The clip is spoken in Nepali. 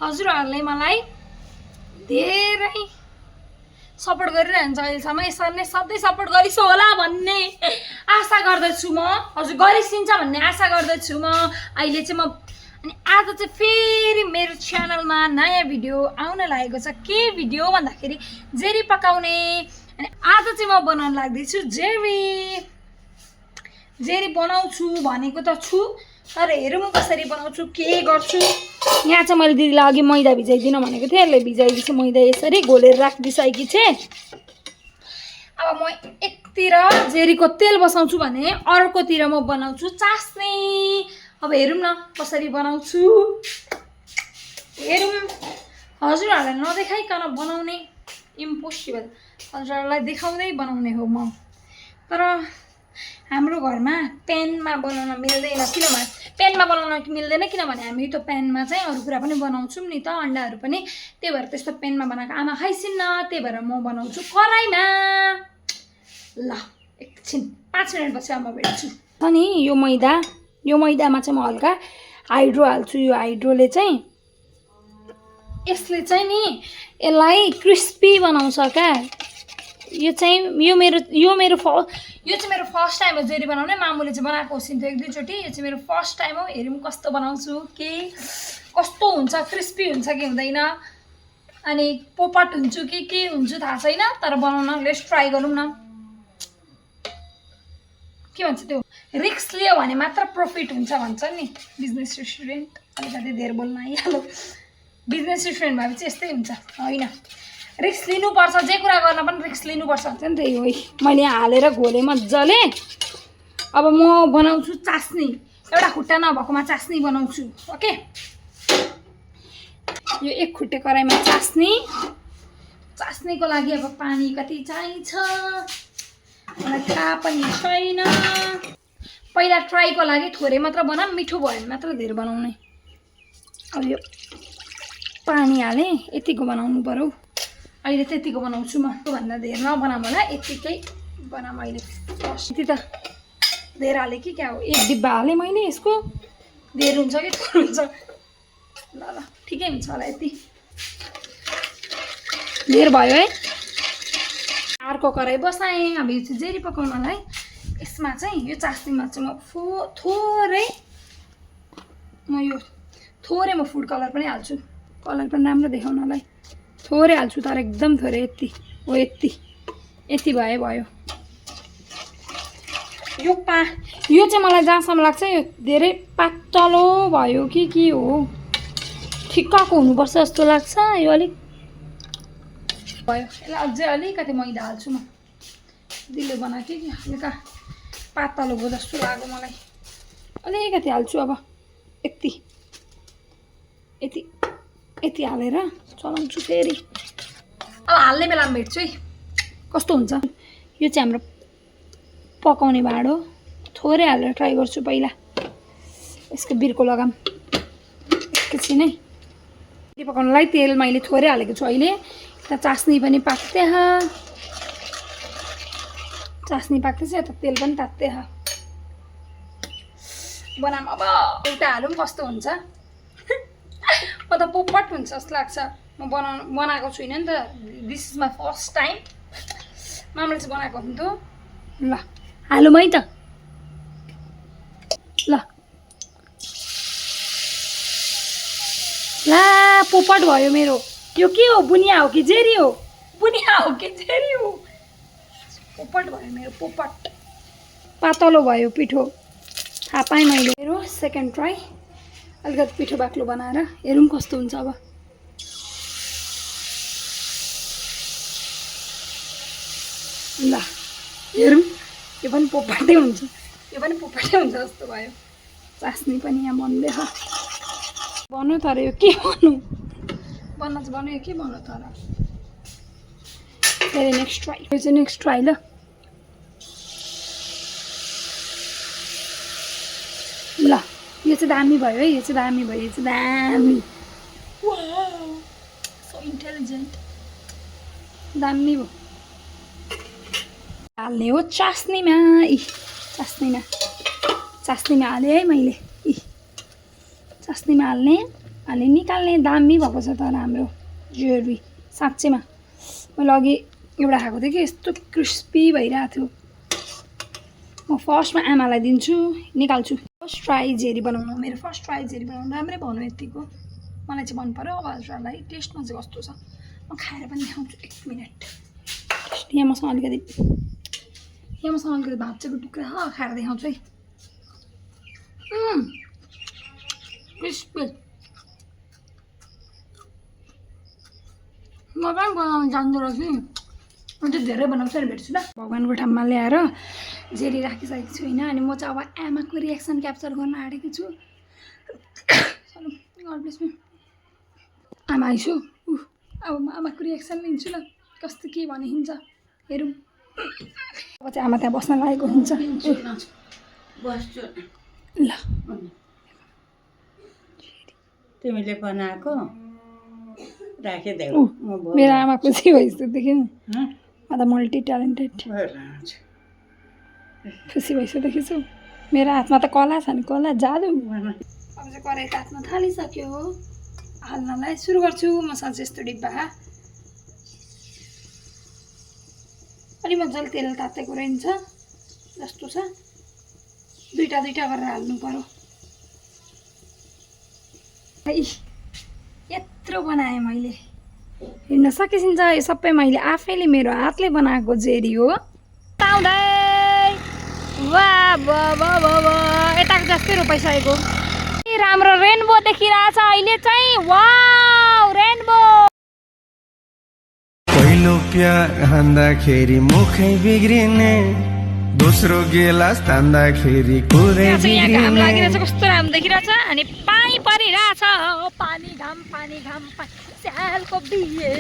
हजुरहरूले मलाई धेरै सपोर्ट गरिरहन्छ अहिलेसम्म। यसरी नै सधैँ सपोर्ट गरिस् होला भन्ने आशा गर्दछु म। हजुर गरिसिन्छ भन्ने आशा गर्दछु म। अहिले चाहिँ म अनि आज चाहिँ फेरि मेरो च्यानलमा नयाँ भिडियो आउन लागेको छ। के भिडियो भन्दाखेरि जेरी पकाउने। अनि आज चाहिँ म बनाउन लाग्दैछु जेरी बनाउँछु भनेको त छु, तर हेरौँ कसरी बनाउँछु के गर्छु। यहाँ चाहिँ मैले दिदीलाई अघि मैदा भिजाइदिन भनेको थिएँ, यसले भिजाइदिन्छु मैदा यसरी घोलेर राखिदिइसकेकी थिएँ। अब म एकतिर जेरीको तेल बसाउँछु भने अर्कोतिर म बनाउँछु चास्नी। अब हेरौँ न कसरी बनाउँछु, हेरौँ। हजुरहरूलाई नदेखाइकन बनाउने इम्पोसिबल, हजुरहरूलाई देखाउँदै बनाउने हो म। तर हाम्रो घरमा प्यानमा बनाउन मिल्दैन। किनभने प्यानमा बनाउन मिल्दैन किनभने हामी त प्यानमा चाहिँ अरू कुरा पनि बनाउँछौँ नि त, अन्डाहरू पनि। त्यही भएर त्यस्तो प्यानमा बनाएको आमा खाइसिन्न, त्यही भएर म बनाउँछु कराईमा। ल एकछिन 5 मिनटपछि म भेट्छु। अनि यो मैदामा चाहिँ म हल्का हाइड्रो हाल्छु। यो हाइड्रोले चाहिँ यसले चाहिँ नि यसलाई क्रिस्पी बनाउँछ क्या। यो चाहिँ मेरो फर्स्ट टाइम हो जेरी बनाउने। मामुले चाहिँ बनाएको होसिन्थ्यो 1-2 चोटि। यो चाहिँ मेरो फर्स्ट टाइम हो। हेरौँ कस्तो बनाउँछु, कस्तो हुन्छ, क्रिस्पी हुन्छ कि हुँदैन, अनि पोपट हुन्छु कि के हुन्छु थाहा छैन, तर बनाउन लेट्स ट्राई गरौँ न। के भन्छ त्यो, रिक्स लियो भने मात्र प्रफिट हुन्छ भन्छ नि बिजनेस स्टुडेन्ट। अलिकति धेर बोल्न आइहाल्यो। बिजनेस स्टुडेन्ट भएपछि यस्तै हुन्छ होइन, रिक्स लिनुपर्छ। जे कुरा गर्न पनि रिक्स लिनुपर्छ भन्छ नि, त्यही हो। मैले हालेर घोलेँ मजाले। अब म बनाउँछु चास्नी। एउटा खुट्टा नभएकोमा चास्नी बनाउँछु। ओके, यो 1 खुट्टे कराईमा चास्नीको लागि अब पानी कति चाहिन्छ मलाई थाहा पनि छैन। पहिला ट्राईको लागि थोरै मात्र बनाऊँ, मिठो भयो भने मात्र धेरै बनाउने। अब यो पानी हालेँ, यतिको बनाउनु पर्यो। अहिले त्यतिको बनाउँछु म, त्योभन्दा धेरै नबनाऊँ होला, यतिकै बनाऊँ अहिले। यति त धेर हालेँ कि क्या हो, 1 डिब्बा हालेँ मैले। यसको धेर हुन्छ कि थोर हुन्छ, ल ठिकै हुन्छ होला। यति धेर भयो है। अर्को कराई बसाएँ। अब यो चाहिँ जेरी पकाउनलाई यसमा चाहिँ यो चास्नीमा चाहिँ म थोरै फुड कलर पनि हाल्छु। कलर पनि राम्रो देखाउनलाई थोरै हाल्छु, तर एकदम थोरै। यति हो, यति भयो। यो चाहिँ मलाई जहाँसम्म लाग्छ यो धेरै पातलो भयो कि के हो, ठिक्कको हुनुपर्छ जस्तो लाग्छ। यो अलिक भयो। यसलाई अझै अलिकति मैदा हाल्छु म। दिले बनाएको कि हल्का पातलो भयो जस्तो लाग्यो मलाई, अलिकति हाल्छु। अब यति हालेर चलाउँछु फेरि। अब हाल्ने बेलामा भेट्छु है कस्तो हुन्छ। यो चाहिँ हाम्रो पकाउने भाँडो, थोरै हालेर ट्राई गर्छु पहिला। यसको बिर्को लगाम एकछिन है। पकाउनलाई तेल मैले थोरै हालेको छु अहिले। यता चास्नी पनि पाक्दैछ, यता तेल पनि तात्दै छ। बनाऊँ अब एउटा हालौँ कस्तो हुन्छ। म त पोपट हुन्छ जस्तो लाग्छ। म बनाएको छुइनँ नि त, this is my first time. मामाले चाहिँ बनाएको हुन्थ्यो। ल हालौँ है त। ला पोपट भयो मेरो। यो के हो, बुनिया हो कि जेरी हो? पोपट भयो मेरो, पोपट। पातलो भयो पिठो, थाहा पाएँ मैले। मेरो सेकेन्ड ट्राई अलिकति पिठो बाक्लो बनाएर हेरौँ कस्तो हुन्छ। अब ल हेरौँ। यो पनि पोपटै हुन्छ जस्तो भयो। चास्नी पनि यहाँ बन्दैछ। बन्यो तर यो के बन्नु, बन्न चाहिँ बन्यो, यो के बन्यो तर। फेरि नेक्स्ट ट्राई। यो चाहिँ नेक्स्ट ट्राई। ल यो चाहिँ दामी भयो है, यो चाहिँ दामी। वाउ सो इन्टेलिजेन्ट, दामी भयो। हाल्ने हो चास्नीमा। चास्नीमा हालेँ है मैले। चास्नीमा हाल्ने। अनि निकाल्ने दामी भएको छ तर हाम्रो ज्वेलरी साँच्चैमा मैले अघि एउटा खाएको थिएँ कि यस्तो क्रिस्पी भइरहेको थियो म फर्स्टमा आमालाई दिन्छु निकाल्छु फर्स्ट ट्राई जेरी बनाउनु मेरो फर्स्ट ट्राई जेरी बनाउनु राम्रै भन्नु यतिको मलाई चाहिँ मन पर्यो अब हजुरहरूलाई टेस्टमा चाहिँ कस्तो छ म खाएर पनि देखाउँछु 1 मिनट यहाँ मसँग अलिकति भाँच्चाको टुक्रा खाएर देखाउँछु है क्रिस्पी म पनि बनाउनु जान्दो रहेछु नि म चाहिँ धेरै बनाउँछु नि भेट्छु ल भगवान्को ठाउँमा ल्याएर जेरी राखिसकेको छु होइन अनि म चाहिँ अब आमाको रियाक्सन क्याप्चर गर्न आँटेको छु आमा आइसु अब म आमाको रियाक्सन लिन्छु ल कस्तो के भने हिँड्छ हेरौँ अब चाहिँ आमा त्यहाँ बस्न लागेको हुन्छ ल तिमीले बनाएको राखिदेऊ मेरो आमा खुसी भइसक्यो देखि म त मल्टी ट्यालेन्टेड खुसी भइसक्यो देखेछु मेरो हातमा त कला छ नि कला जादु अब चाहिँ कराई तात्न थालिसक्यो हाल्नलाई सुरु गर्छु मसँग चाहिँ यस्तो डिब्बा अलि मजाले तेल तातेको रहन्छ जस्तो छ दुईटा गरेर हाल्नु पर्यो यत्रो बनाएँ मैले हिँड्न सकिन्छ यो सबै मैले आफैले मेरो हातले बनाएको जेरी हो आउँदै वाह यताको जस्तै रोपाइसकेको राम्रो रेनबो देखिरहेछ अहिले चाहिँ वाउ रेनबो पहिलो प्यार हान्दाखेरि मुखै बिग्रिने दोस्रो गिलास तान्दाखेरि कुरै यहाँ घाम लागिरहेछ कस्तो राम्रो देखिरहेछ अनि पानी परिरहेछ पानी घाम स्यालको बिहे